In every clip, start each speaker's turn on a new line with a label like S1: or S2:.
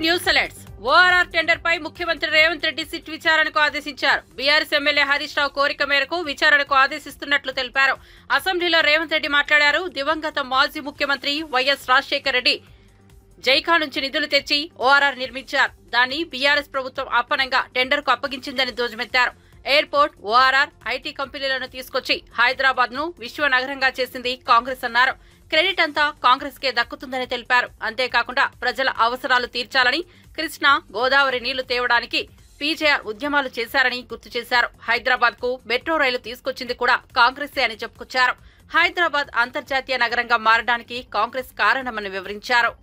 S1: News alerts. ORR tender పై ముఖ్యమంత్రి Revanth Reddy SIT విచారణకు ఆదేశించారు. బీఆర్ఎస్ ఎమ్మెల్యే హరీష్ రావు కోరిక మేరకు విచారణకు ఆదేశిస్తున్నట్లు తెలిపారు. అసెంబ్లీలో రేవంత్ రెడ్డి మాట్లాడారు. దివంగత మాజీ ముఖ్యమంత్రి వైఎస్ రాజశేఖర రెడ్డి జైకా నుంచి నిధులు తెచ్చి ఓఆర్ఆర్ నిర్మించారు. దాన్ని బీఆర్ఎస్ ప్రభుత్వం అప్పనంగా టెండర్కు అప్పగించిందని ధ్వజమెత్తారు. ఎయిర్పోర్ట్, ఓఆర్ఆర్, ఐటీ కంపెనీలను తీసుకొచ్చి హైదరాబాద్ ను విశ్వనగరంగా చేసింది కాంగ్రెస్ అన్నారు. క్రెడిట్ అంతా కాంగ్రెస్ కే దక్కుతుందని తెలిపారు. అంతేకాకుండా ప్రజల అవసరాలు తీర్చాలని, కృష్ణా, గోదావరి నీళ్లు తేవడానికి పీజేఆర్ ఉద్యమాలు చేశారని గుర్తు చేశారు. హైదరాబాద్ కు మెట్రో రైలు తీసుకొచ్చింది కూడా కాంగ్రెసే అని చెప్పుకొచ్చారు. హైదరాబాద్ అంతర్జాతీయ నగరంగా మారడానికి కాంగ్రెస్ కారణమని వివరించారు.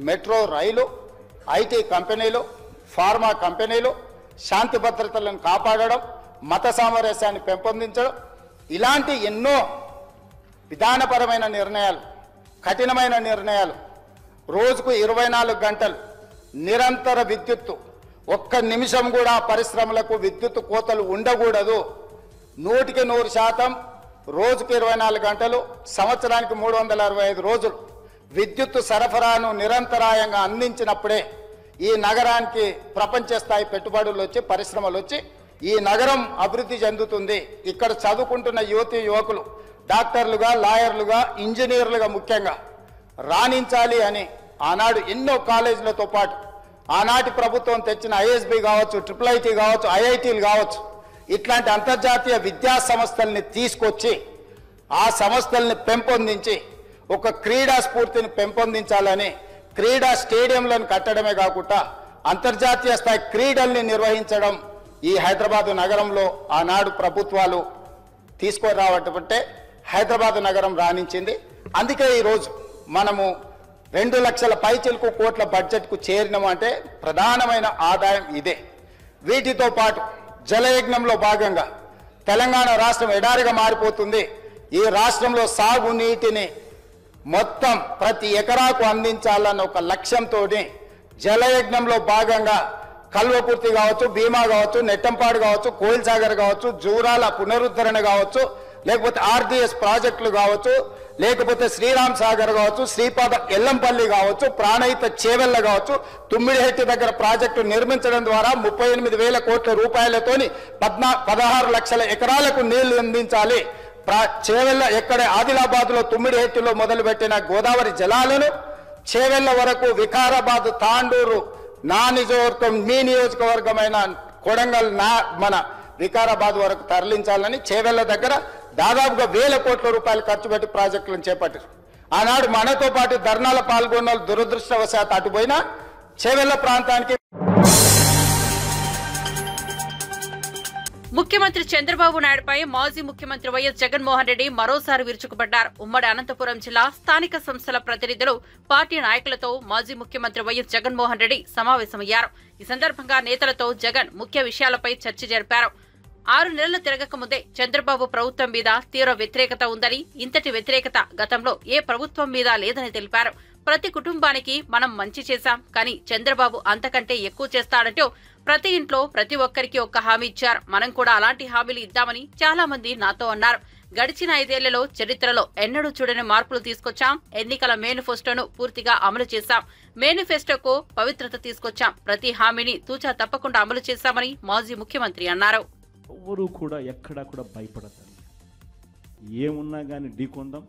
S2: మెట్రో రైలు, ఐటీ కంపెనీలు, ఫార్మా కంపెనీలు, శాంతి భద్రతలను కాపాడడం, మత సామరస్యాన్ని పెంపొందించడం, ఇలాంటి ఎన్నో విధానపరమైన నిర్ణయాలు, కఠినమైన నిర్ణయాలు, రోజుకు 24 గంటలు నిరంతర విద్యుత్తు, ఒక్క నిమిషం కూడా పరిశ్రమలకు విద్యుత్ కోతలు ఉండకూడదు, 100% రోజుకు 24 గంటలు, సంవత్సరానికి 365 రోజులు విద్యుత్ సరఫరాను నిరంతరాయంగా అందించినప్పుడే ఈ నగరానికి ప్రపంచ స్థాయి పెట్టుబడులు వచ్చి, పరిశ్రమలు వచ్చి ఈ నగరం అభివృద్ధి చెందుతుంది. ఇక్కడ చదువుకుంటున్న యువతీ యువకులు డాక్టర్లుగా, లాయర్లుగా, ఇంజనీర్లుగా ముఖ్యంగా రాణించాలి అని ఆనాడు ఎన్నో కాలేజీలతో పాటు ఆనాటి ప్రభుత్వం తెచ్చిన ఐఎస్బి కావచ్చు, IIIT కావచ్చు, ఐఐటీలు కావచ్చు, ఇట్లాంటి అంతర్జాతీయ విద్యా సంస్థల్ని తీసుకొచ్చి ఆ సంస్థల్ని పెంపొందించి ఒక క్రీడా స్ఫూర్తిని పెంపొందించాలని క్రీడా స్టేడియంలను కట్టడమే కాకుండా అంతర్జాతీయ స్థాయి క్రీడల్ని నిర్వహించడం ఈ హైదరాబాద్ నగరంలో ఆనాడు ప్రభుత్వాలు తీసుకురావటంటే హైదరాబాద్ నగరం రాణించింది. అందుకే ఈరోజు మనము 2 లక్షల పైచిలకు కోట్ల బడ్జెట్కు చేరినామంటే ప్రధానమైన ఆదాయం ఇదే. వీటితో పాటు జలయజ్ఞంలో భాగంగా తెలంగాణ రాష్ట్రం ఎడారిగా మారిపోతుంది. ఈ రాష్ట్రంలో సాగునీటిని మొత్తం ప్రతి ఎకరాకు అందించాలన్న ఒక లక్ష్యంతో జలయజ్ఞంలో భాగంగా కల్వకుర్తి కావచ్చు, భీమా కావచ్చు, నెట్టంపాడు కావచ్చు, కోయిల్ సాగర్ కావచ్చు, జూరాల పునరుద్ధరణ కావచ్చు, లేకపోతే ఆర్డీఎస్ ప్రాజెక్టులు కావచ్చు, లేకపోతే శ్రీరామ్ సాగర్ కావచ్చు, శ్రీపాద ఎల్లంపల్లి కావచ్చు, ప్రాణహిత చేవెళ్ల కావచ్చు, తుమ్మిడిహెట్టి దగ్గర ప్రాజెక్టు నిర్మించడం ద్వారా 38,000 కోట్ల రూపాయలతోని 16 లక్షల ఎకరాలకు నీళ్లు అందించాలి. చేవెళ్ల ఎక్కడ ఆదిలాబాద్ లో తుమ్మిడిహెట్టిలో మొదలుపెట్టిన గోదావరి జలాలను చేవెళ్ల వరకు వికారాబాద్, తాండూరు, మీ నియోజకవర్గమైన కొడంగల్, మన వికారాబాద్ వరకు తరలించాలని చేవెళ్ల దగ్గర దాదాపుగా 1,000 కోట్ల రూపాయలు ఖర్చు పెట్టి ప్రాజెక్టులను చేపట్టారు. ఆనాడు మనతో పాటు ధర్నాల పాల్గొన్న దురదృష్టవశాత్తు అటుపోయినా చేవెళ్ల ప్రాంతానికి
S1: ముఖ్యమంత్రి చంద్రబాబు నాయుడుపై మాజీ ముఖ్యమంత్రి వైఎస్ జగన్మోహన్ రెడ్డి మరోసారి విరుచుకుపడ్డారు. ఉమ్మడి అనంతపురం జిల్లా స్థానిక సంస్థల ప్రతినిధులు, పార్టీ నాయకులతో మాజీ ముఖ్యమంత్రి వైఎస్ జగన్మోహన్ రెడ్డి సమావేశమయ్యారు. ఈ సందర్భంగా నేతలతో జగన్ ముఖ్య విషయాలపై చర్చ జరిపారు. 6 నెలలు తిరగక ముందే చంద్రబాబు ప్రభుత్వం మీద తీవ్ర వ్యతిరేకత ఉందని, ఇంతటి వ్యతిరేకత గతంలో ఏ ప్రభుత్వం మీద లేదని తెలిపారు. ప్రతి కుటుంబానికి మనం మంచి చేశాం, కానీ చంద్రబాబు అంతకంటే ఎక్కువ చేస్తాడంటూ ప్రతి ఇంట్లో ప్రతి ఒక్కరికి ఒక్క హామీ ఇచ్చారు. మనం కూడా అలాంటి హామీలు ఇద్దామని చాలా మంది నాతో అన్నారు. గడిచిన 5 ఏళ్లలో చరిత్రలో ఎన్నడూ చూడని మార్పులు తీసుకొచ్చాం. ఎన్నికల మేనిఫెస్టోను పూర్తిగా అమలు చేశాం. మేనిఫెస్టోకు పవిత్రత తీసుకొచ్చాం. ప్రతి హామీని తూచా తప్పకుండా అమలు చేశామని మాజీ ముఖ్యమంత్రి అన్నారు.
S3: ఎవరు కూడా ఎక్కడా కూడా భయపడతారు. ఏమున్నా కానీ ఢీకొందాం.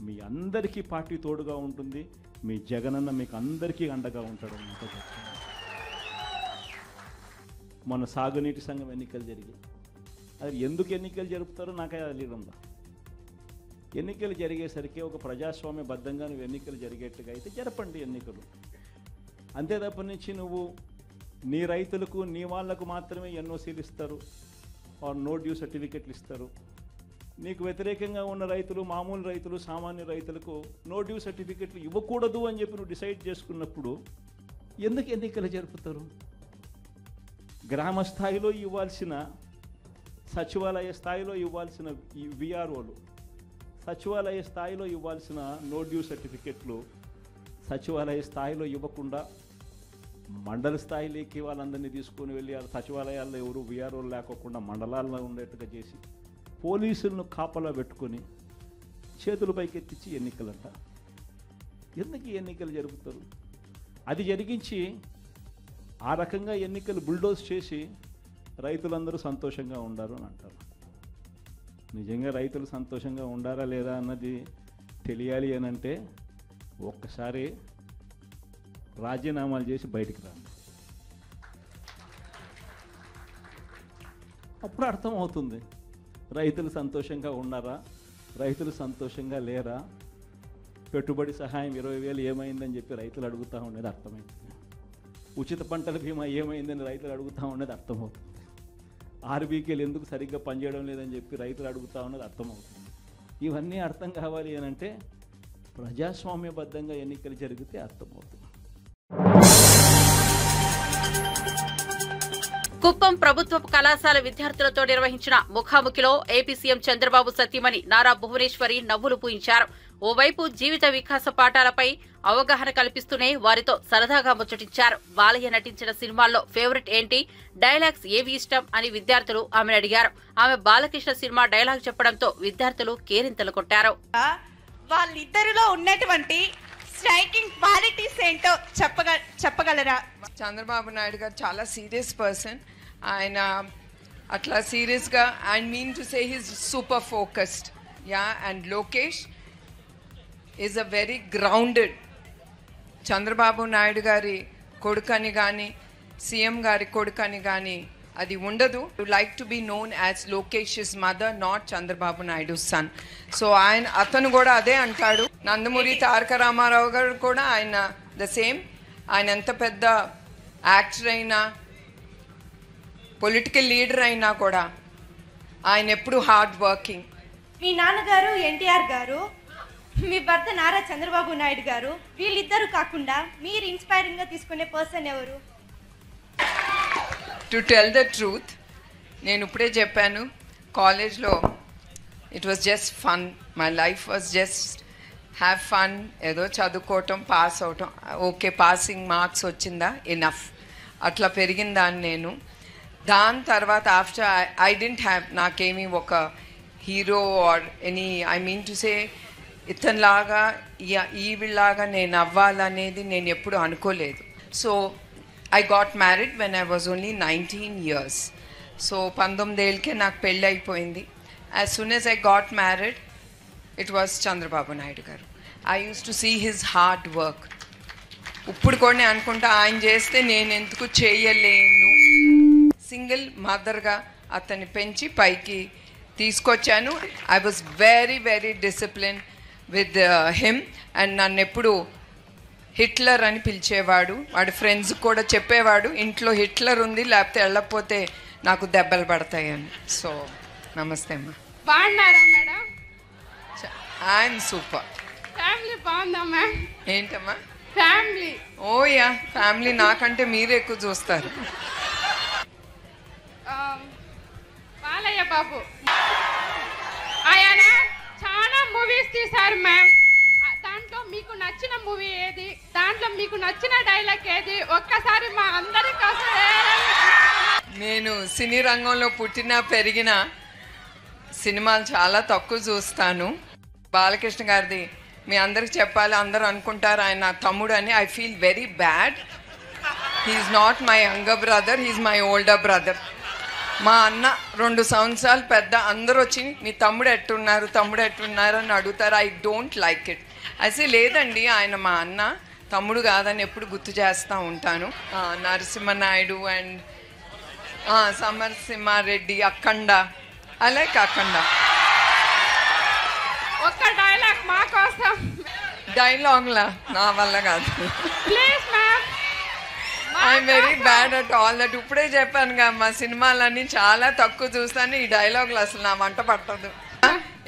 S3: మీ అందరికీ పార్టీ తోడుగా ఉంటుంది. మీ జగనన్న మీకు అందరికీ అండగా ఉంటాడు. మన సాగునీటి సంఘం ఎన్నికలు జరిగాయి. అది ఎందుకు ఎన్నికలు జరుపుతారో నాకే తెలియదు. ఎన్నికలు జరిగేసరికి ఒక ప్రజాస్వామ్యబద్ధంగా నువ్వు ఎన్నికలు జరిగేట్టుగా అయితే జరపండి ఎన్నికలు. అంతే తప్ప నుంచి నువ్వు నీ రైతులకు, నీ వాళ్లకు మాత్రమే ఎన్ఓసీలు ఇస్తారు, నో డ్యూ సర్టిఫికెట్లు ఇస్తారు. నీకు వ్యతిరేకంగా ఉన్న రైతులు, మామూలు రైతులు, సామాన్య రైతులకు నో డ్యూ సర్టిఫికెట్లు ఇవ్వకూడదు అని చెప్పి నువ్వు డిసైడ్ చేసుకున్నప్పుడు ఎందుకు ఎన్నికలు జరుపుతారు? గ్రామ స్థాయిలో ఇవ్వాల్సిన, సచివాలయ స్థాయిలో ఇవ్వాల్సిన విఆర్ఓలు, సచివాలయ స్థాయిలో ఇవ్వాల్సిన నో డ్యూ సర్టిఫికెట్లు సచివాలయ స్థాయిలో ఇవ్వకుండా మండల స్థాయిలోకి వాళ్ళందరినీ తీసుకొని వెళ్ళి సచివాలయాల్లో ఎవరు విఆర్ఓలు లేకోకుండా మండలాల్లో ఉండేట్టుగా చేసి పోలీసులను కాపలా పెట్టుకొని చేతుల పైకెత్తించి ఎన్నికలంట. ఎందుకు ఎన్నికలు జరుపుతారు? అది జరిగించి ఆ రకంగా ఎన్నికలు బుల్డోజ్ చేసి రైతులందరూ సంతోషంగా ఉండారు అని అంటారు. నిజంగా రైతులు సంతోషంగా ఉండారా లేదా అన్నది తెలియాలి అని అంటే ఒక్కసారి రాజీనామాలు చేసి బయటికి రండి, అప్పుడు అర్థమవుతుంది రైతులు సంతోషంగా ఉన్నారా, రైతులు సంతోషంగా లేరా, పెట్టుబడి సహాయం 20,000 ఏమైందని చెప్పి రైతులు అడుగుతూ ఉండేది అర్థమైంది, ఉచిత పంటల బీమా ఏమైందని రైతులు అడుగుతూ ఉండేది అర్థమవుతుంది, ఆర్బీకేలు ఎందుకు సరిగ్గా పనిచేయడం లేదని చెప్పి రైతులు అడుగుతూ ఉన్నది అర్థమవుతుంది. ఇవన్నీ అర్థం కావాలి అని అంటే ప్రజాస్వామ్యబద్ధంగా ఎన్నికలు జరిగితే అర్థమవుతుంది.
S1: కుప్పం ప్రభుత్వ కళాశాల విద్యార్థులతో నిర్వహించిన ముఖాముఖిలో ఏపీ సీఎం చంద్రబాబు సతీమణి నారా భువనేశ్వరి నవ్వులు పూయించారు. ఓవైపు జీవిత వికాస పాఠాలపై అవగాహన కల్పిస్తూనే వారితో సరదాగా ముచ్చటించారు. బాలయ్య నటించిన సినిమాల్లో ఫేవరెట్ ఏంటి, డైలాగ్స్ ఏవి ఇష్టం అని విద్యార్థులు ఆమెను అడిగారు. ఆమె బాలకృష్ణ సినిమా డైలాగ్ చెప్పడంతో విద్యార్థులు కేరింతలు కొట్టారు.
S4: వాళ్ళిద్దరిలో ఉన్నటువంటి స్ట్రైకింగ్ క్వాలిటీస్ ఏంటో చెప్పగలరా?
S5: చంద్రబాబు నాయుడు గారు చాలా సీరియస్ పర్సన్. ఆయన అట్లా సీరియస్గా I mean to say he's super focused. Yeah, and Lokesh is a very grounded. Chandrababu Naidu గారి కొడుకని కానీ సీఎం గారి కొడుకని కానీ అది ఉండదు. To like to be known as Lokesh's mother, not Chandrababu Naidu son. So అతను కూడా అదే అంటాడు. నందమూరి తారక రామారావు గారు కూడా ఆయన ద సేమ్. ఆయన ఎంత పెద్ద యాక్టర్ అయినా పొలిటికల్ లీడర్ అయినా కూడా ఆయన ఎప్పుడు హార్డ్ వర్కింగ్.
S4: మీ నాన్నగారు ఎన్టీఆర్ గారు, మీ భర్త నారా చంద్రబాబు నాయుడు గారు, వీళ్ళిద్దరు కాకుండా మీరు ఇన్స్పైరింగ్ గా తీసుకునే పర్సన్ ఎవరు?
S5: టు టెల్ ద ట్రూత్, నేను ఇప్పుడే చెప్పాను, కాలేజ్లో it was just fun. My life was just have fun. ఏదో చదువుకోవటం, పాస్ అవటం, ఓకే పాసింగ్ మార్క్స్ వచ్చిందా ఎనఫ్, అట్లా పెరిగిన దాన్ని నేను. దాని తర్వాత ఆఫ్టర్ ఐ డెంట్ హ్యావ్, నాకేమీ ఒక hero or any I mean to say ఇతనిలాగా ఈవిలాగా నేను అవ్వాలనేది నేను ఎప్పుడు అనుకోలేదు. So I got married when I was only 19 years. So 19 ఏళ్ళకే నాకు పెళ్ళి అయిపోయింది. As soon as I got married, it was Chandrababu Naidu garu. I used to see his hard work. ఇప్పుడు కూడా అనుకుంటా ఆయన చేస్తే నేను ఎందుకు చేయలేను. సింగిల్ మదర్గా అతన్ని పెంచి పైకి తీసుకొచ్చాను. I was very very disciplined with him and నన్ను ఎప్పుడు హిట్లర్ అని పిలిచేవాడు. వాడి ఫ్రెండ్స్ కూడా చెప్పేవాడు, ఇంట్లో హిట్లర్ ఉంది లేకపోతే వెళ్ళకపోతే నాకు దెబ్బలు పడతాయని. సో నమస్తే అమ్మా.
S6: బాగున్నారా మేడం?
S5: I'm super.
S6: ఫ్యామిలీ బాగుందా మ్యామ్?
S5: ఏంటమ్మా
S6: ఫ్యామిలీ?
S5: ఓయా, ఫ్యామిలీ నాకంటే మీరు ఎక్కువ చూస్తారు.
S6: బాలయ్య బాబు ఆయన చాలా మూవీస్ తీశారు మ్యామ్. దాంట్లో మీకు నచ్చిన మూవీ ఏది? దాంట్లో మీకు నచ్చిన డైలాగ్ ఏది? ఒక్కసారి మా అందరి కోసం.
S5: నేను సినీ రంగంలో పుట్టిన పెరిగిన సినిమాలు చాలా తక్కువ చూస్తాను. బాలకృష్ణ గారిది మీ అందరికి చెప్పాలి, అందరూ అనుకుంటారు ఆయన నా తమ్ముడు అని. I feel very bad. He is not my younger brother, he is my older brother. మా అన్న 2 సంవత్సరాలు పెద్ద. అందరూ వచ్చి మీ తమ్ముడు ఎట్టున్నారు అని అడుగుతారు. I don't like it. అయితే లేదండి, ఆయన మా అన్న, తమ్ముడు కాదని ఎప్పుడు గుర్తు చేస్తూ ఉంటాను. Narasimha Naidu and Samarasimha Reddy, Akhanda, I like Akhanda.
S6: ఒక్క డైలాగ్ మా కోసం.
S5: డైలాగ్లా నా వల్ల కాదు.
S6: Please ma'am.
S5: I'm very bad at all that. ఇప్పుడే చెప్పాను కదా, మా సినిమాలన్నీ చాలా తక్కువ చూస్తాను. ఈ డైలాగులు అసలు నా వంట పట్టదు.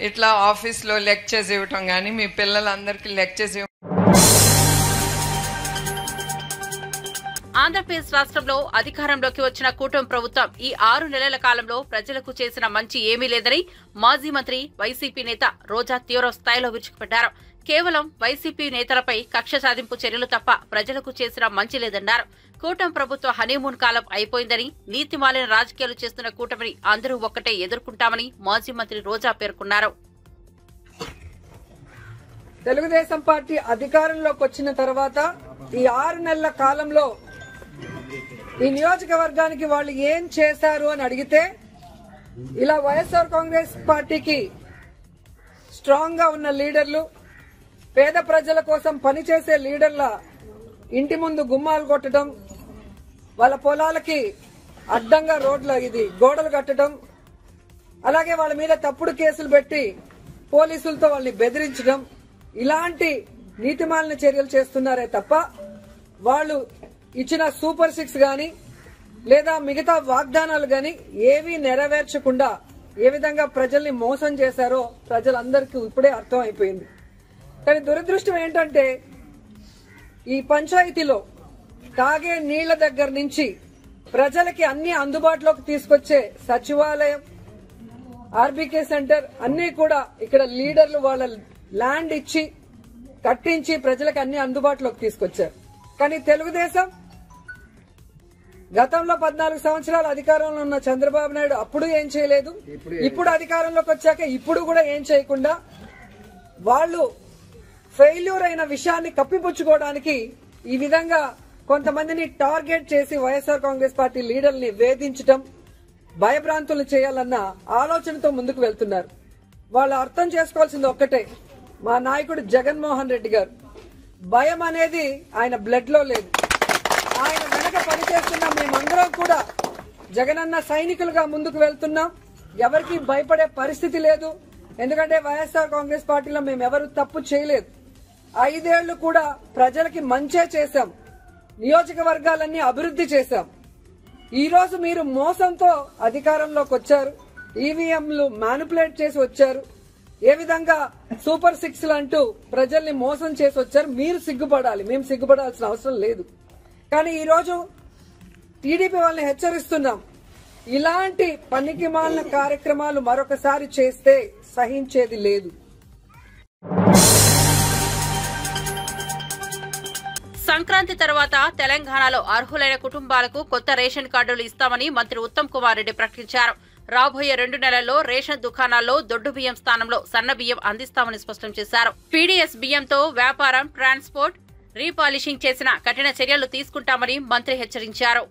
S5: ఇట్లా ఆఫీస్లో లెక్చర్స్ ఇవ్వటం కానీ మీ పిల్లలందరికీ లెక్చర్స్ ఇవ్వ.
S1: ఆంధ్రప్రదేశ్ రాష్ట్రంలో అధికారంలోకి వచ్చిన కూటమి ప్రభుత్వం ఈ 6 నెలల కాలంలో ప్రజలకు చేసిన మంచి ఏమీ లేదని మాజీ మంత్రి వైసీపీ నేత రోజా తీవ్ర స్థాయిలో విరుచుకుపడ్డారు. కేవలం వైసీపీ నేతలపై కక్ష సాధింపు చర్యలు తప్ప ప్రజలకు చేసిన మంచి లేదన్నారు. కూటమి ప్రభుత్వ హనీమూన్ కాలం అయిపోయిందని, నీతిమాలిన రాజకీయాలు చేస్తున్న కూటమిని అందరూ ఒక్కటే ఎదుర్కొంటామని మాజీ మంత్రి రోజా పేర్కొన్నారు.
S7: తెలుగుదేశం పార్టీ అధికారంలోకి వచ్చిన తర్వాత ఈ 6 నెలల కాలంలో ఈ నియోజకవర్గానికి వాళ్ళు ఏం చేశారు అని అడిగితే ఇలా వైఎస్ఆర్ కాంగ్రెస్ పార్టీకి స్ట్రాంగ్ గా ఉన్న లీడర్లు, పేద ప్రజల కోసం పనిచేసే లీడర్ల ఇంటి ముందు గుమ్మాలు కొట్టడం, వాళ్ళ పొలాలకి అడ్డంగా గోడలు కట్టడం, అలాగే వాళ్ళ మీద తప్పుడు కేసులు పెట్టి పోలీసులతో వాళ్ళని బెదిరించడం, ఇలాంటి నీతిమాలిన చర్యలు చేస్తున్నారే తప్ప వాళ్ళు ఇచ్చిన సూపర్ 6 గాని లేదా మిగతా వాగ్దానాలు గాని ఏవీ నెరవేర్చకుండా ఏ విధంగా ప్రజల్ని మోసం చేశారో ప్రజలందరికీ ఇప్పుడే అర్థం అయిపోయింది. కానీ దురదృష్టం ఏంటంటే ఈ పంచాయతీలో తాగే నీళ్ల దగ్గర నుంచి ప్రజలకి అన్ని అందుబాటులోకి తీసుకొచ్చే సచివాలయం, ఆర్బీకే సెంటర్ అన్ని కూడా ఇక్కడ లీడర్లు వాళ్ళ ల్యాండ్ ఇచ్చి కట్టించి ప్రజలకు అన్ని అందుబాటులోకి తీసుకొచ్చారు. కానీ తెలుగుదేశం గతంలో 14 సంవత్సరాలు అధికారంలో ఉన్న చంద్రబాబు నాయుడు అప్పుడు ఏం చేయలేదు, ఇప్పుడు అధికారంలోకి వచ్చాక ఇప్పుడు కూడా ఏం చేయకుండా వాళ్ళు ఫెయిల్యూర్ అయిన విషయాన్ని కప్పిపుచ్చుకోవడానికి ఈ విధంగా కొంతమందిని టార్గెట్ చేసి వైఎస్ఆర్ కాంగ్రెస్ పార్టీ లీడర్ని వేధించడం, భయభ్రాంతులు చేయాలన్న ఆలోచనతో ముందుకు వెళ్తున్నారు. వాళ్ళు అర్థం చేసుకోవాల్సింది ఒక్కటే, మా నాయకుడు జగన్మోహన్ రెడ్డి గారు భయం అనేది ఆయన బ్లడ్ లో లేదు. ఆయన వెనక పనిచేస్తున్న మేమందరం కూడా జగనన్న సైనికులుగా ముందుకు వెళ్తున్నాం. ఎవరికి భయపడే పరిస్థితి లేదు. ఎందుకంటే వైఎస్ఆర్ కాంగ్రెస్ పార్టీలో మేమెవరు తప్పు చేయలేదు. 5 ఏళ్లు కూడా ప్రజలకి మంచే చేశాం, నియోజకవర్గాలన్నీ అభివృద్ధి చేశాం. ఈ రోజు మీరు మోసంతో అధికారంలోకి వచ్చారు, ఈవీఎంలు మ్యానిపులేట్ చేసి వచ్చారు, ఏ విధంగా సూపర్ 6 అంటూ ప్రజల్ని మోసం చేసి వచ్చారు. మీరు సిగ్గుపడాలి, మేము సిగ్గుపడాల్సిన అవసరం లేదు. కానీ ఈ రోజు టీడీపీ వాళ్ళని హెచ్చరిస్తున్నాం, ఇలాంటి పనికిమాలిన కార్యక్రమాలు మరొకసారి చేస్తే సహించేది లేదు.
S1: సంక్రాంతి తర్వాత తెలంగాణలో అర్హులైన కుటుంబాలకు కొత్త రేషన్ కార్డులు ఇస్తామని మంత్రి ఉత్తమ్ కుమార్ రెడ్డి ప్రకటించారు. రాబోయే 2 నెలల్లో రేషన్ దుకాణాల్లో దొడ్డు బియ్యం స్థానంలో సన్న బియ్యం అందిస్తామని స్పష్టం చేశారు. పీడీఎస్ బియ్యంతో వ్యాపారం, ట్రాన్స్పోర్ట్, రీపాలిషింగ్ చేసిన కఠిన చర్యలు తీసుకుంటామని మంత్రి హెచ్చరించారు.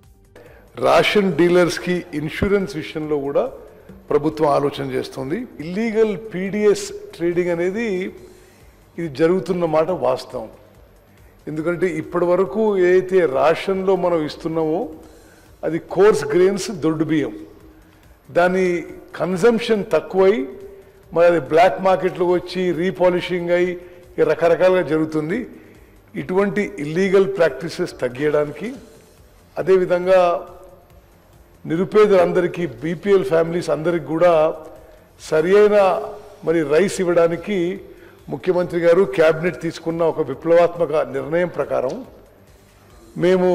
S8: రేషన్ డీలర్స్ కి ఇన్సూరెన్స్ విషయంలో కూడా ప్రభుత్వం ఆలోచన చేస్తుంది. ఇల్లీగల్ పీడీఎస్ ట్రేడింగ్ అనేది ఇది జరుగుతున్న మాట వాస్తవం. ఎందుకంటే ఇప్పటి వరకు ఏదైతే రేషన్లో మనం ఇస్తున్నామో అది కోర్స్ గ్రెయిన్స్, దొడ్డు బియ్యం, దాని కన్జంప్షన్ తక్కువై మరి అది బ్లాక్ మార్కెట్లోకి వచ్చి రీపాలిషింగ్ అయ్యి రకరకాలుగా జరుగుతుంది. ఇటువంటి ఇల్లీగల్ ప్రాక్టీసెస్ తగ్గించడానికి, అదేవిధంగా నిరుపేదలందరికీ, బీపీఎల్ ఫ్యామిలీస్ అందరికి కూడా సరి అయిన మరి రైస్ ఇవ్వడానికి ముఖ్యమంత్రి గారు క్యాబినెట్ తీసుకున్న ఒక విప్లవాత్మక నిర్ణయం ప్రకారం మేము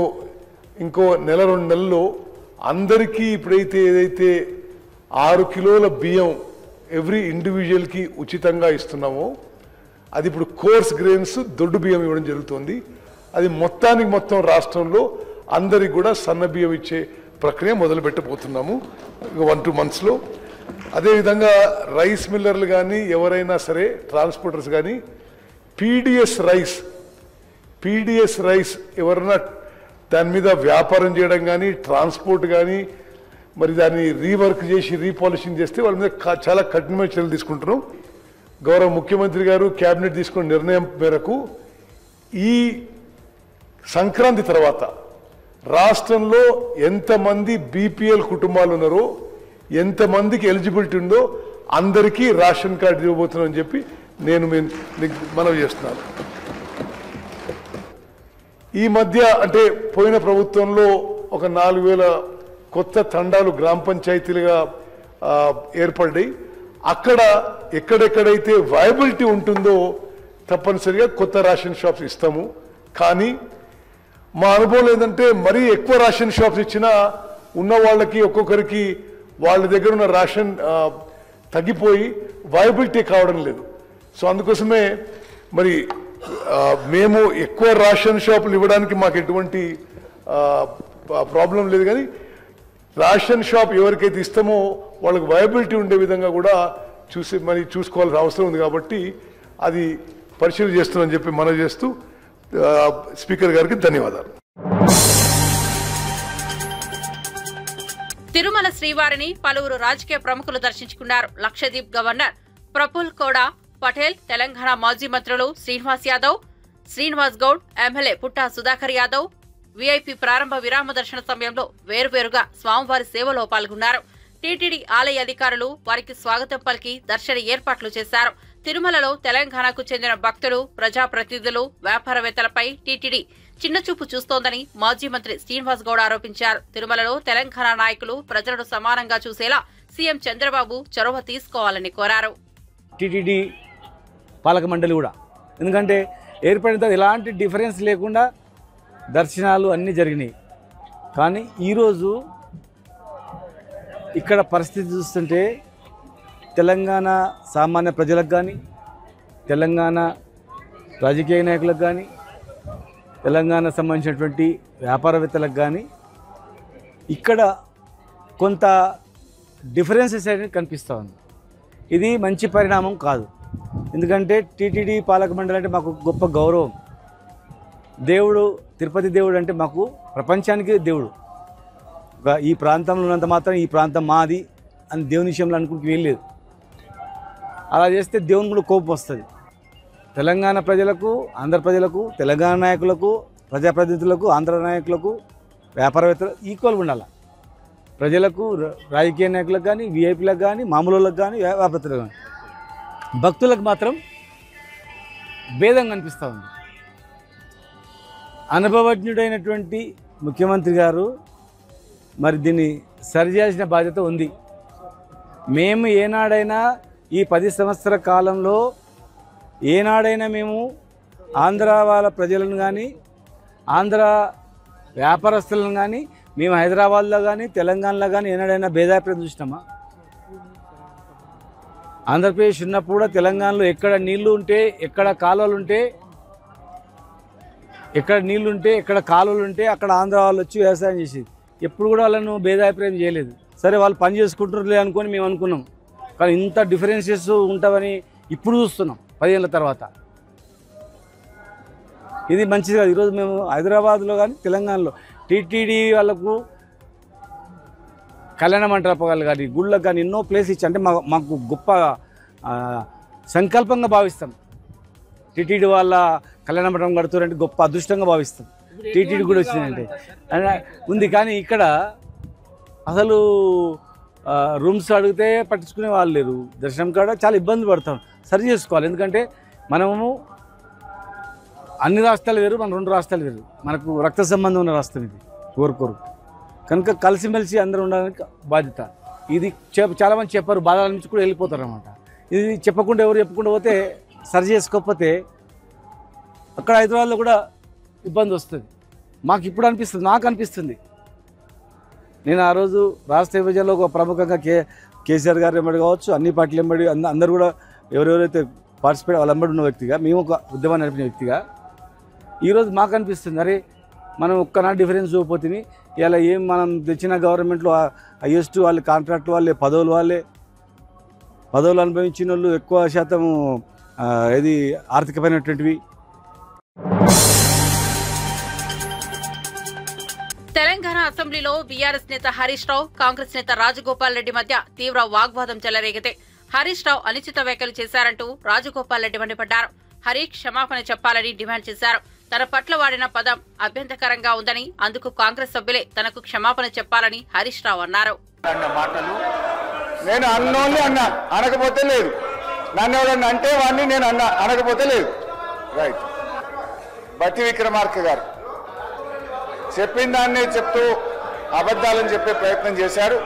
S8: ఇంకో 1-2 నెలల్లో అందరికీ ఇప్పుడైతే ఏదైతే 6 కిలోల బియ్యం ఎవ్రీ ఇండివిజువల్కి ఉచితంగా ఇస్తున్నామో అది ఇప్పుడు కోర్స్ గ్రెయిన్స్, దొడ్డు బియ్యం ఇవ్వడం జరుగుతుంది. అది మొత్తం రాష్ట్రంలో అందరికి కూడా సన్న బియ్యం ఇచ్చే ప్రక్రియ మొదలు పెట్టబోతున్నాము 1-2 మంత్స్లో. అదేవిధంగా రైస్ మిల్లర్లు కానీ ఎవరైనా సరే, ట్రాన్స్పోర్టర్స్ కానీ పీడీఎస్ రైస్ ఎవరైనా దాని మీద వ్యాపారం చేయడం కానీ, ట్రాన్స్పోర్ట్ కానీ మరి దాన్ని రీవర్క్ చేసి రీపాలిషింగ్ చేస్తే వాళ్ళ మీద చాలా కఠినమైన చర్యలు తీసుకుంటున్నాం. గౌరవ ముఖ్యమంత్రి గారు క్యాబినెట్ తీసుకున్న నిర్ణయం మేరకు ఈ సంక్రాంతి తర్వాత రాష్ట్రంలో ఎంతమంది బీపీఎల్ కుటుంబాలు ఉన్నారో, ఎంతమందికి ఎలిజిబిలిటీ ఉందో అందరికీ రేషన్ కార్డు ఇవ్వబోతున్నామని చెప్పి నేను మనవి చేస్తున్నాను. ఈ మధ్య అంటే పోయిన ప్రభుత్వంలో ఒక 4,000 కొత్త తండాలు గ్రామ పంచాయతీలుగా ఏర్పడ్డాయి. అక్కడ ఎక్కడెక్కడైతే వయబిలిటీ ఉంటుందో తప్పనిసరిగా కొత్త రేషన్ షాప్స్ ఇస్తాము. కానీ మా అనుభవం ఏంటంటే మరీ ఎక్కువ రేషన్ షాప్స్ ఇచ్చినా ఉన్న వాళ్ళకి ఒక్కొక్కరికి వాళ్ళ దగ్గర ఉన్న రేషన్ తగ్గిపోయి వయబిలిటీ కావడం లేదు. సో అందుకోసమే మరి మేము ఎక్కువ రేషన్ షాపులు ఇవ్వడానికి మాకు ఎటువంటి ప్రాబ్లం లేదు. కానీ రేషన్ షాప్ ఎవరికైతే ఇస్తామో వాళ్ళకి వయబిలిటీ ఉండే విధంగా కూడా చూసుకోవాల్సిన అవసరం ఉంది. కాబట్టి అది పరిశీలన చేస్తున్నామని చెప్పి మనవి చేస్తూ స్పీకర్ గారికి ధన్యవాదాలు.
S1: తిరుమల శ్రీవారిని పలువురు రాజకీయ ప్రముఖులు దర్శించుకున్నారు. లక్షద్వీప్ గవర్నర్ ప్రఫుల్ కోడా పటేల్, తెలంగాణ మాజీ మంత్రులు శ్రీనివాస్ యాదవ్, శ్రీనివాస్ గౌడ్, ఎమ్మెల్యే పుట్టా సుధాకర్ యాదవ్ వీఐపీ ప్రారంభ విరామ దర్శన సమయంలో వేరువేరుగా స్వామివారి సేవలో పాల్గొన్నారు. టీటీడీ ఆలయ అధికారులు వారికి స్వాగతం పలికి దర్శన ఏర్పాట్లు చేశారు. తిరుమలలో తెలంగాణకు చెందిన భక్తులు, ప్రజాప్రతినిధులు, వ్యాపారవేత్తలపై టీటీడీ చిన్నచూపు చూస్తోందని మాజీ మంత్రి శ్రీనివాస్ గౌడ్ ఆరోపించారు. తిరుమలలో తెలంగాణ నాయకులు ప్రజలను సమానంగా చూసేలా సీఎం చంద్రబాబు చొరవ తీసుకోవాలని కోరారు.
S9: టీటీడీ పాలక మండలి కూడా, ఎందుకంటే ఏర్పడిన తర్వాత ఎలాంటి డిఫరెన్స్ లేకుండా దర్శనాలు అన్నీ జరిగినాయి. కానీ ఈరోజు ఇక్కడ పరిస్థితి చూస్తుంటే తెలంగాణ సామాన్య ప్రజలకు కానీ, తెలంగాణ రాజకీయ నాయకులకు కానీ, తెలంగాణ సంబంధించినటువంటి వ్యాపారవేత్తలకు కానీ ఇక్కడ కొంత డిఫరెన్సెస్ అనేది కనిపిస్తూ ఉంది. ఇది మంచి పరిణామం కాదు. ఎందుకంటే టీటీడీ పాలక మండలి అంటే మాకు గొప్ప గౌరవం. దేవుడు, తిరుపతి దేవుడు అంటే మాకు ప్రపంచానికి దేవుడు. ఈ ప్రాంతంలో ఉన్నంత మాత్రం ఈ ప్రాంతం మాది అని దేవుని విషయంలో అనుకుంటూ వెళ్ళలేదు. అలా చేస్తే దేవుని కూడా కోపం వస్తుంది. తెలంగాణ ప్రజలకు, ఆంధ్ర ప్రజలకు, తెలంగాణ నాయకులకు, ప్రజాప్రతినిధులకు, ఆంధ్ర నాయకులకు, వ్యాపారవేత్తలకు ఈక్వల్గా ఉండాలి. ప్రజలకు, రాజకీయ నాయకులకు కానీ, వీఐపీలకు కానీ, మామూలులకు కానీ, వ్యాపారవేత్తలకు కానీ, భక్తులకు మాత్రం భేదం కనిపిస్తూ ఉంది. అనుభవజ్ఞుడైనటువంటి ముఖ్యమంత్రి గారు మరి దీన్ని సరిచేయాల్సిన బాధ్యత ఉంది. మేము ఏనాడైనా ఈ 10 సంవత్సరాల కాలంలో ఏనాడైనా మేము ఆంధ్ర వాళ్ళ ప్రజలను కానీ, ఆంధ్ర వ్యాపారస్తులను కానీ, మేము హైదరాబాద్లో కానీ, తెలంగాణలో కానీ ఏనాడైనా భేదాభిప్రాయం చూసినామా? ఆంధ్రప్రదేశ్ ఉన్నప్పుడు కూడా తెలంగాణలో ఎక్కడ నీళ్లు ఉంటే, ఎక్కడ కాలువలు ఉంటే, ఎక్కడ నీళ్లు ఉంటే, ఎక్కడ కాలువలు ఉంటే అక్కడ ఆంధ్ర వాళ్ళు వచ్చి వ్యవసాయం చేసేది. ఎప్పుడు కూడా వాళ్ళను భేదాభిప్రాయం చేయలేదు. సరే వాళ్ళు పని చేసుకుంటున్నారులే అనుకొని మేము అనుకున్నాం. కానీ ఇంత డిఫరెన్సెస్ ఉంటామని ఇప్పుడు చూస్తున్నాం 10 ఏళ్ళ తర్వాత. ఇది మంచిది కాదు. ఈరోజు మేము హైదరాబాద్లో కానీ, తెలంగాణలో టీటీడీ వాళ్ళకు కళ్యాణ మంటపాలు కానీ, గుళ్ళకు కానీ ఎన్నో ప్లేస్ ఇచ్చి, అంటే మాకు గొప్ప సంకల్పంగా భావిస్తాం. టీటీడీ వాళ్ళ కళ్యాణ మంటపం కడుతారంటే గొప్ప అదృష్టంగా భావిస్తాం. టీటీడీ కూడా వచ్చిందంటే ఉంది. కానీ ఇక్కడ అసలు రూమ్స్ అడిగితే పట్టించుకునే వాళ్ళు లేరు. దర్శనం కాడ చాలా ఇబ్బంది పడతాం. సరి చేసుకోవాలి. ఎందుకంటే మనము అన్ని రాష్ట్రాలు వేరు, మన 2 రాష్ట్రాలు వేరు. మనకు రక్త సంబంధం ఉన్న రాష్ట్రం ఇది కోరుకోరు. కనుక కలిసిమెలిసి అందరూ ఉండడానికి బాధ్యత. ఇది చాలామంది చెప్పారు, బాధల నుంచి కూడా వెళ్ళిపోతారు అన్నమాట. ఇది చెప్పకుండా ఎవరు చెప్పకుండా పోతే, సరి చేసుకోకపోతే అక్కడ హైదరాబాద్లో కూడా ఇబ్బంది వస్తుంది. మాకు ఇప్పుడు అనిపిస్తుంది, నాకు అనిపిస్తుంది. నేను ఆ రోజు రాష్ట్ర విభజనలో ఒక ప్రముఖంగా కేసీఆర్ గారు ఎంబడి కావచ్చు, అన్ని పార్టీలు ఎంబడి అందరూ కూడా ఎవరెవరైతే పార్టిసిపేట్ వాళ్ళ ఎంబడి ఉన్న వ్యక్తిగా, మేము ఒక ఉద్యమాన్ని నడిపిన వ్యక్తిగా ఈరోజు మాకు అనిపిస్తుంది, అరే మనం ఒక్కనాడు డిఫరెన్స్ చూపోతుంది. ఇలా ఏం మనం తెచ్చిన గవర్నమెంట్లో హైయెస్ట్ వాళ్ళు కాంట్రాక్ట్ వాళ్ళే, పదవులు అనుభవించిన వాళ్ళు ఎక్కువ శాతం ఇది ఆర్థికమైనటువంటివి.
S1: తెలంగాణ అసెంబ్లీలో బీఆర్ఎస్ నేత హరీష్ రావు, కాంగ్రెస్ నేత రాజగోపాల్ రెడ్డి మధ్య తీవ్ర వాగ్వాదం చెలరేగితే హరీష్ రావు అనుచిత వ్యాఖ్యలు చేశారంటూ రాజగోపాల్ రెడ్డి మండిపడ్డారు. హరీష్ క్షమాపణ చెప్పాలని డిమాండ్ చేశారు. తన పట్ల వాడిన పదం అభ్యంతరకరంగా ఉందని, అందుకు కాంగ్రెస్ సభ్యులే తనకు క్షమాపణ చెప్పాలని హరీష్ రావు అన్నారు.
S2: నేను అన్నోళ్ళే అన్నా, అనకపోతే లేదు. నన్ను ఎవరన్నా అంటే వాడిని నేను అన్నా, అనకపోతే లేదు. రైట్. బట్టి విక్రమార్క గారు చెప్పిన దాన్ని చెప్తూ అబద్ధాలని చెప్పే ప్రయత్నం చేశారు.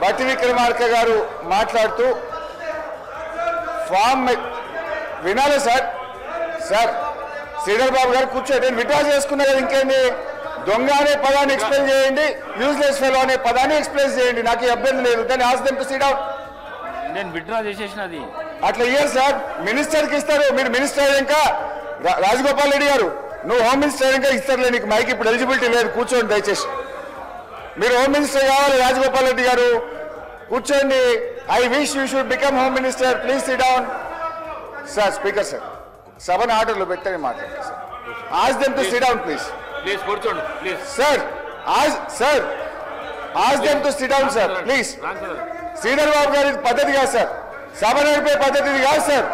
S2: బట్టి విక్రమార్క గారు మాట్లాడుతూ ఫామ్ వినాలి సార్. శ్రీధర్ బాబు గారు కూర్చోండి, నేను విడ్రా చేసుకున్నా కదా, ఇంకేంటి? దొంగ అనే పదాన్ని ఎక్స్ప్లెయిన్ చేయండి, యూజ్లెస్ ఫెలో అనే పదాన్ని ఎక్స్ప్లెయిన్ చేయండి. నాకు అభ్యంతరం లేదు. దాన్ని ask them to SIT down.
S10: నేను విడ్రా చేసేసినది
S2: అట్లా ఇయ్యారు సార్. మినిస్టర్కి ఇస్తారు. మీరు మినిస్టర్ ఇంకా రాజగోపాల్ రెడ్డి గారు, నువ్వు హోమ్ మినిస్టర్ ఇంకా ఇస్తారులే, నీకు మైక్ ఇప్పుడు ఎలిజిబిలిటీ లేదు, కూర్చోండి దయచేసి. మీరు హోమ్ మినిస్టర్ కావాలి రాజగోపాల్ రెడ్డి గారు, కూర్చోండి. I wish you should become home minister. Please SIT down. Sir speaker sir, సభను ఆర్డర్లో పెట్టని మాట్లాడండి sir.
S11: Ask them to sit down, please.
S10: Please, కూర్చోండి, please.
S11: Sir, ask them to sit down, sir, please. Sridhar Babu గారి పద్ధతి కాదు సార్. సభ నడిపే పద్ధతి ఇది కాదు సార్.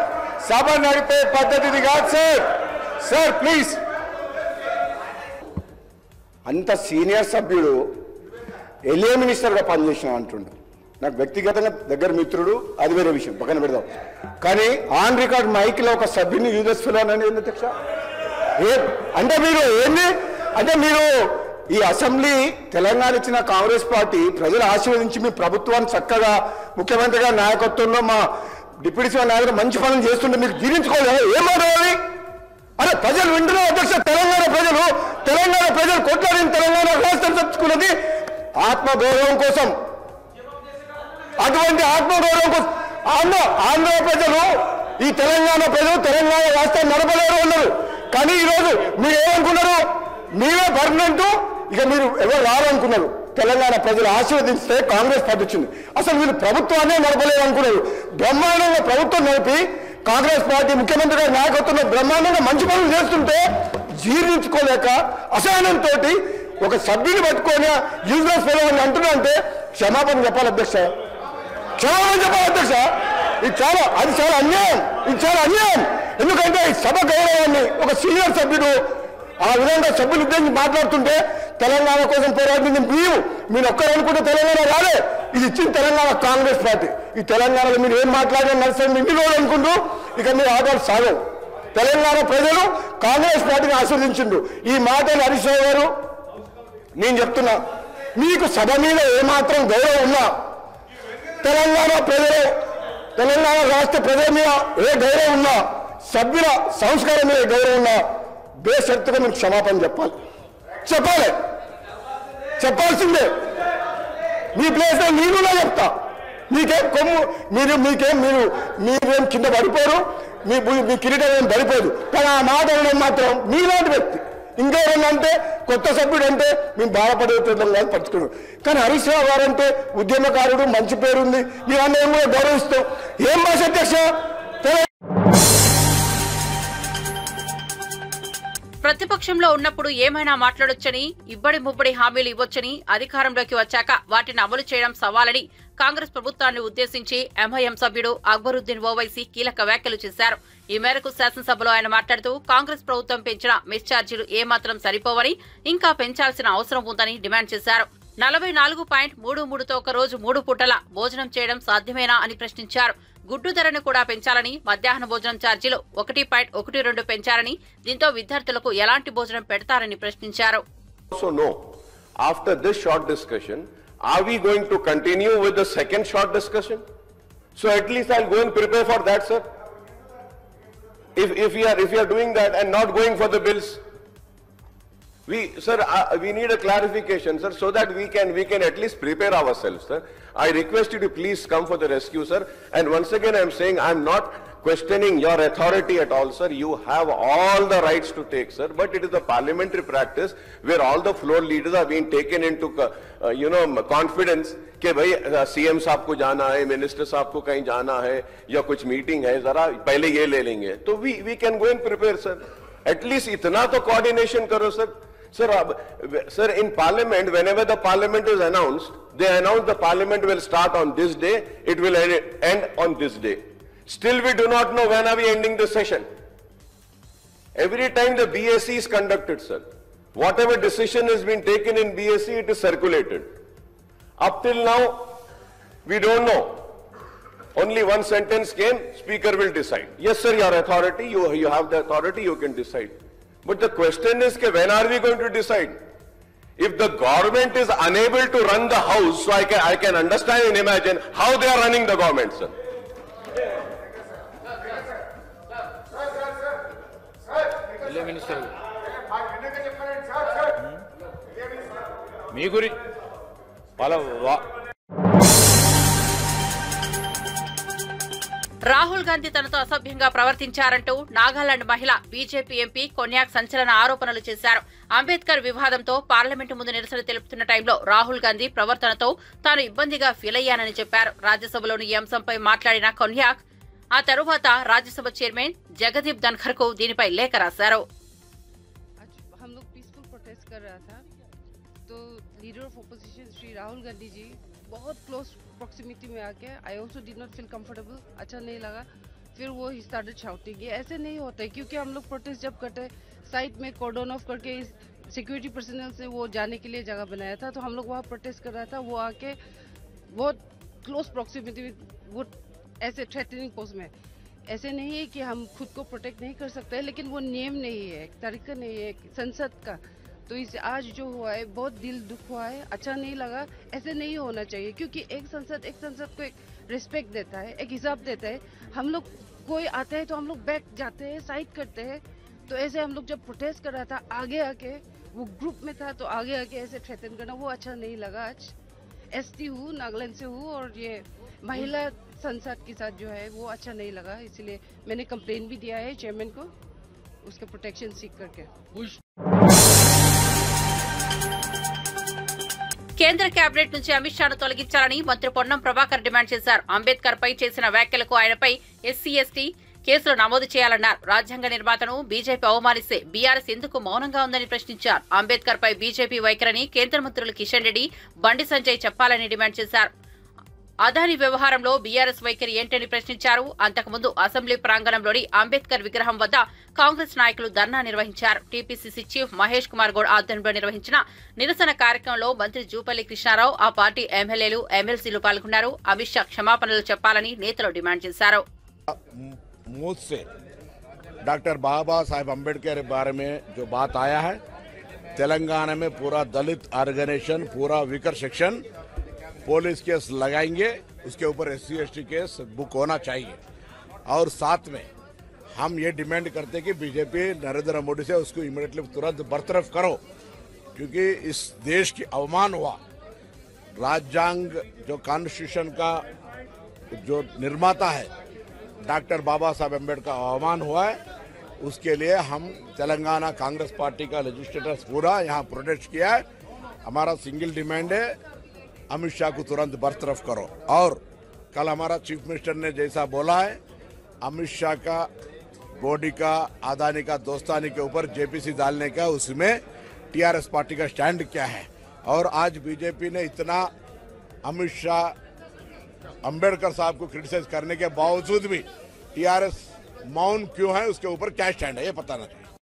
S11: సభ నడిపే పద్ధతి ఇది కాదు సార్. Sir please. అంత సీనియర్ సభ్యుడు ఎల్ఏ మినిస్టర్గా పనిచేసిన అంటుండు. నాకు వ్యక్తిగతంగా దగ్గర మిత్రుడు, అది వేరే విషయం, పక్కన పెడదాం. కానీ ఆన్ రికార్డ్ మైక్లో ఒక సభ్యుని యూజెస్ ఫెలో అనేది అధ్యక్ష. అంటే మీరు ఏంది అంటే మీరు ఈ అసెంబ్లీ తెలంగాణ ఇచ్చిన కాంగ్రెస్ పార్టీ ప్రజలు ఆశీర్వదించి మీ ప్రభుత్వాన్ని చక్కగా ముఖ్యమంత్రి గారి నాయకత్వంలో మా డిప్యూటీ సీఎం నాయకులు మంచి పనులు చేస్తుంటే మీకు జీర్ణించుకోలేదు. ఏమవుతుంది? అరే ప్రజలు వింటున్నారు అధ్యక్ష. తెలంగాణ ప్రజలు కొట్లాడిన తెలంగాణ రాష్ట్రం తెచ్చుకున్నది ఆత్మగౌరవం కోసం. అటువంటి ఆత్మగౌరవం కోసం ఆంధ్ర ప్రజలు, ఈ తెలంగాణ ప్రజలు తెలంగాణ రాష్ట్రం నడపలేరు ఉన్నారు. కానీ ఈరోజు మీరు ఏమనుకున్నారు? మీరే పర్మనెంట్, ఇక మీరు ఎవరు రారనుకున్నారు. తెలంగాణ ప్రజలు ఆశీర్వదిస్తే కాంగ్రెస్ పార్టీ వచ్చింది. అసలు వీళ్ళు ప్రభుత్వాన్ని నడపలేరు అనుకున్నారు. బ్రహ్మాండంగా ప్రభుత్వం నడిపి కాంగ్రెస్ పార్టీ ముఖ్యమంత్రి గారి నాయకత్వంలో బ్రహ్మాండంగా మంచి పనులు చేస్తుంటే జీర్ణించుకోలేక అసహనంతో ఒక సభ్యుని పట్టుకొని యూజ్లెస్ ఫెలో అని అంటున్నారంటే క్షమాపణ చెప్పాలి అధ్యక్ష. క్షమాపణ చెప్పాలి అధ్యక్ష. అది చాలా అన్యాయం. ఇది చాలా అన్యాయం. ఎందుకంటే ఈ సభ గౌరవాన్ని ఒక సీనియర్ సభ్యుడు ఆ విధంగా సభ్యులు ఉద్దేశించి మాట్లాడుతుంటే తెలంగాణ కోసం పోరాడింది మీరు ఒక్కరు అనుకుంటే తెలంగాణ రాలే. ఇది ఇచ్చిన తెలంగాణ కాంగ్రెస్ పార్టీ. ఈ తెలంగాణలో మీరు ఏం మాట్లాడినా నడుస్తుంది ఇన్ని రోజులు అనుకుంటూ ఇక మీరు ఆటలు సాగవు. తెలంగాణ ప్రజలు కాంగ్రెస్ పార్టీని ఆస్వాదించిండు. ఈ మాటలు హరీష్ రావు గారు నేను చెప్తున్నా, మీకు సభ మీద ఏమాత్రం గౌరవం ఉన్నా, తెలంగాణ రాష్ట్ర ప్రజల మీద ఏ గౌరవం ఉన్నా, సభ్యుల సంస్కారం మీద గౌరవం ఉన్నా బేషరతుగా మీకు క్షమాపణ చెప్పాల్సిందే. మీ ప్లేస్లో నేను చెప్తా. మీకేం కింద పడిపోరు, మీ కిరీటం ఏం పడిపోదు. కానీ ఆ మాట అనడం మాత్రం మీలాంటి వ్యక్తి. ఇంకెవరన్నా అంటే కొత్త సభ్యుడు అంటే మేము బాధపడేటం కాదు పట్టుకున్నాం. కానీ హరీష్ రావు గారు అంటే ఉద్యమకారుడు, మంచి పేరుంది, మేమన్నా ఏం కూడా గౌరవిస్తాం. ఏం భాష అధ్యక్ష?
S1: ప్రతిపక్షంలో ఉన్నప్పుడు ఏమైనా మాట్లాడొచ్చని, ఇబ్బడి ముబ్బడి హామీలు ఇవ్వొచ్చని, అధికారంలోకి వచ్చాక వాటిని అమలు చేయడం సవాలని కాంగ్రెస్ ప్రభుత్వాన్ని ఉద్దేశించి ఎంఐఎం సభ్యుడు అక్బరుద్దీన్ ఓవైసీ కీలక వ్యాఖ్యలు చేశారు. ఈ మేరకు శాసనసభలో ఆయన మాట్లాడుతూ కాంగ్రెస్ ప్రభుత్వం పెంచిన మెస్ ఛార్జీలు ఏమాత్రం సరిపోవని, ఇంకా పెంచాల్సిన అవసరం ఉందని డిమాండ్ చేశారు. 44.33తో ఒక రోజు 3 పూటల భోజనం చేయడం సాధ్యమేనా అని ప్రశ్నించారు. గుడ్డు ధరను కూడా పెంచాలని, మధ్యాహ్న భోజనం ఛార్జీలు 1.12 పెంచారని, దీంతో విద్యార్థులకు ఎలాంటి భోజనం పెడతారని ప్రశ్నించారు.
S12: After this short discussion, are we going to continue with the second short discussion? So at least I'll go and prepare for that, sir. If we are doing that and not going for the bills, we need a clarification, sir, so that we can at least prepare ourselves, sir. I request you to please come for the rescue, sir. And once again, I am saying I am not questioning your authority at all, sir. You have all the rights to take, sir. But it is a parliamentary practice where all the floor leaders are being taken into, confidence कि भाई CM साहब को जाना है, minister साहब को कहीं जाना है या कुछ मीटिंग है, जरा पहले ये ले लेंगे. तो we can go and prepare, sir. At least इतना तो coordination करो, sir. Sir, in Parliament, whenever the Parliament is announced, they announce the Parliament will start on this day, it will end on this day. Still, we do not know when are we ending the session. Every time the BSc is conducted, sir, whatever decision has been taken in BSc, it is circulated. Up till now, we don't know. Only one sentence came, Speaker will decide. Yes, sir, your authority, you have the authority, you can decide. But the question is, when are we going to decide? If the government is unable to run the house, so I can understand and imagine how they are running the government, sir.
S10: మీ గురి
S1: రాహుల్ గాంధీ తనతో అసభ్యంగా ప్రవర్తించారంటూ నాగాలాండ్ మహిళ BJP MP Konyak సంచలన ఆరోపణలు చేశారు. Ambedkar వివాదంతో parliament ముందు నిరసన తెలుపుతున్న టైంలో రాహుల్ గాంధీ ప్రవర్తనతో తాను ఇబ్బందిగా ఫీల్ అయ్యానని చెప్పారు. రాజ్యసభలోని ఈ అంశంపై మాట్లాడిన కొన్యాక్ ఆ తరువాత రాజ్యసభ చైర్మన్ జగదీప్ ధన్ఖర్ కు దీనిపై లేఖ రాశారు.
S13: Leader of opposition Shri Rahul Gandhi ji बहुत क्लोज प्रॉक्सिमिटी में आके I also did not feel comfortable, अच्छा नहीं लगा। फिर वो ही स्टार्टेड शाउटिंग। ये ऐसे नहीं होता है, क्योंकि हम लोग प्रोटेस्ट जब करते साइड में कॉर्डन ऑफ करके सिक्योरिटी पर्सनल से वो जाने के लिए जगह बनाया था, तो हम लोग वहाँ प्रोटेस्ट कर रहा था, वो आके बहुत क्लोज प्रॉक्सिमिटी में वो ऐसे थ्रेटनिंग पोस्ट में। ऐसे नहीं है कि हम खुद को प्रोटेक्ट नहीं कर सकते, लेकिन वो नियम नहीं है, तरीका नहीं है संसद का। तो इस आज जो हुआ है बहुत दिल दुख हुआ है, अच्छा नहीं लगा। ऐसे नहीं होना चाहिए, क्योंकि एक संसद को एक रिस्पेक्ट देता है, एक हिसाब देता है। हम लोग कोई आता है तो हम लोग बैठ जाते हैं, साइड करते हैं। तो ऐसे हम लोग जब प्रोटेस्ट कर रहा था आगे आके, वो ग्रुप में था तो आगे आके ऐसे थ्रेटन करना वो अच्छा नहीं लगा। आज एसटी हूँ, नागालैंड से हूँ, और ये महिला संसद के साथ जो है वो अच्छा नहीं लगा, इसलिए मैंने कंप्लेन भी दिया है चेयरमैन को, उसका प्रोटेक्शन सीख करके।
S1: కేంద్ర కేబినెట్ నుంచి అమిత్ షాను తొలగించాలని మంత్రి పొన్నం ప్రభాకర్ డిమాండ్ చేశారు. అంబేద్కర్ పై చేసిన వ్యాఖ్యలకు ఆయనపై ఎస్సీ ఎస్టీ కేసులు నమోదు చేయాలన్నారు. రాజ్యాంగ నిర్మాతను బీజేపీ అవమానిస్తే బీఆర్ఎస్ ఎందుకు మౌనంగా ఉందని ప్రశ్నించారు. అంబేద్కర్ పై బీజేపీ వైఖరిని కేంద్ర మంత్రులు కిషన్ రెడ్డి, బండి సంజయ్ చెప్పాలని డిమాండ్ చేశారు. అదాని వ్యవహారంలో బీఆర్ఎస్ వైఖరి ఏంటని ప్రశ్నించారు. అంతకుముందు అసెంబ్లీ ప్రాంగణంలోని అంబేద్కర్ విగ్రహం వద్ద కాంగ్రెస్ నాయకులు ధర్నా నిర్వహించారు. టీపీసీసీ చీఫ్ మహేష్ కుమార్ గౌడ్ ఆధ్వర్యంలో నిర్వహించిన నిరసన కార్యక్రమంలో మంత్రి జూపల్లి కృష్ణారావు, ఆ పార్టీ ఎమ్మెల్యేలు, ఎమ్మెల్సీలు పాల్గొన్నారు. అమిత్ షా క్షమాపణలు చెప్పాలని నేతలు డిమాండ్ చేశారు.
S14: मुझसे डॉक्टर बाबा साहेब अम्बेडकर के बारे में जो बात आया है, तेलंगाना में पूरा दलित ऑर्गेनाइजेशन, पूरा वीकर सेक्शन पुलिस केस लगाएंगे, उसके ऊपर एससी एसटी केस बुक होना चाहिए। और साथ में हम ये डिमांड करते हैं कि बीजेपी नरेंद्र मोदी से उसको इमीडिएटली तुरंत बरतरफ करो, क्योंकि इस देश की अवमान हुआ। राज्यांग जो कॉन्स्टिट्यूशन का जो निर्माता है डॉक्टर बाबा साहब अम्बेडकर का अवमान हुआ है, उसके लिए हम तेलंगाना कांग्रेस पार्टी का लेजिस्लेटर्स पूरा यहाँ प्रोटेस्ट किया है। हमारा सिंगल डिमांड है, अमित शाह को तुरंत बरतरफ करो। और कल हमारा चीफ मिनिस्टर ने जैसा बोला है, अमित शाह का बॉडी का अदानी का दोस्तानी के ऊपर जेपीसी डालने का, उसमें टीआरएस पार्टी का स्टैंड क्या है। और आज बीजेपी ने इतना अमित शाह अंबेडकर साहब को क्रिटिसाइज करने के बावजूद भी टीआरएस मौन क्यों है, उसके ऊपर क्या स्टैंड है ये पता नहीं।